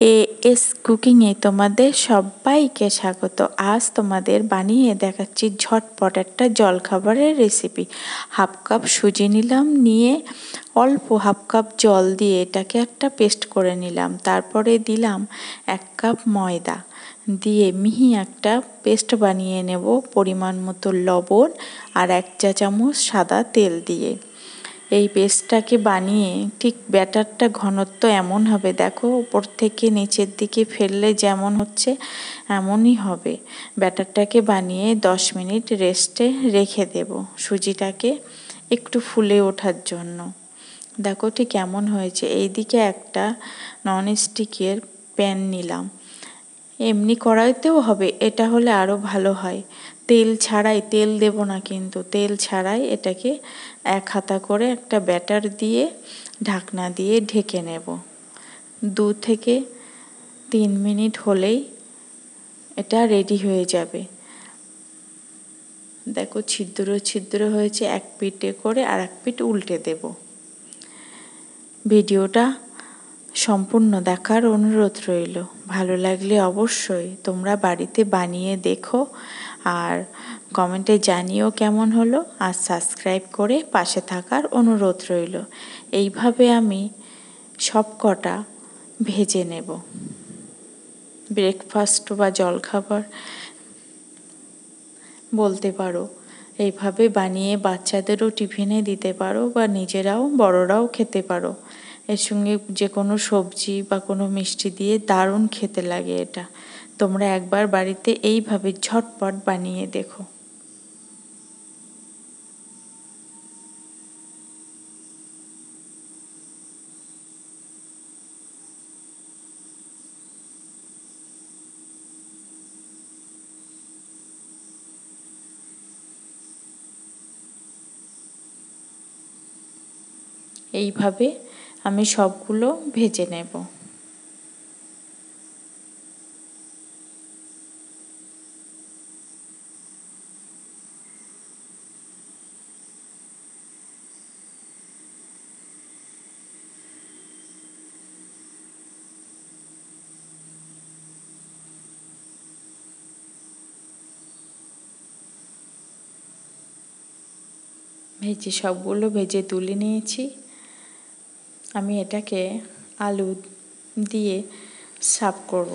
As কুকিংয়ে তোমাদের সবাইকে স্বাগত। আজ তোমাদের বানিয়ে দেখাচ্ছি ঝটপট একটা জলখাবারের রেসিপি। হাফ কাপ সুজি নিলাম, নিয়ে অল্প হাফ কাপ জল দিয়ে এটাকে একটা পেস্ট করে নিলাম। তারপরে দিলাম 1 কাপ ময়দা, দিয়ে মিহি একটা পেস্ট বানিয়ে নেব। পরিমাণ মতো লবণ আর 1 চা চামচ সাদা তেল দিয়ে এই পেস্টটাকে বানিয়ে ঠিক ব্যাটারটা ঘনত্ব এমন হবে, দেখো উপর থেকে নিচের দিকে ফেললে যেমন হচ্ছে এমনই হবে। ব্যাটারটাকে বানিয়ে 10 মিনিট রেস্টে রেখে দেব সুজিটাকে একটু ফুলে ওঠার জন্য। দেখো ঠিক কেমন হয়েছে। এইদিকে একটা ননস্টিকের প্যান নিলাম, এমনি কড়াইতেও হবে, এটা হলে আরও ভালো হয়। তেল ছাড়াই, তেল দেব না কিন্তু, তেল ছাড়াই এটাকে 1 হাতা করে একটা ব্যাটার দিয়ে ঢাকনা দিয়ে ঢেকে নেব। 2 থেকে 3 মিনিট হলেই এটা রেডি হয়ে যাবে। দেখো ছিদ্র ছিদ্র হয়েছে, এক পিঠে করে আর এক পিঠ উল্টে দেব। ভিডিওটা সম্পূর্ণ দেখার অনুরোধ রইল। ভালো লাগলে অবশ্যই তোমরা বাড়িতে বানিয়ে দেখো আর কমেন্টে জানিও কেমন হলো, আর সাবস্ক্রাইব করে পাশে থাকার অনুরোধ রইল। এইভাবে আমি সব কটা ভেজে নেব। ব্রেকফাস্ট বা জলখাবার বলতে পারো। এইভাবে বানিয়ে বাচ্চাদেরও টিফিনে দিতে পারো বা নিজেরাও বড়রাও খেতে পারো। এর সঙ্গে যে কোনো সবজি বা কোনো মিষ্টি দিয়ে দারুণ খেতে লাগে এটা। তোমরা একবার বাড়িতে এইভাবে ঝটপট বানিয়ে দেখো। এইভাবে আমি সবগুলো ভেজে নেব। সবগুলো ভেজে তুলে নিয়েছি। আমি এটাকে আলু দিয়ে সার্ভ করব।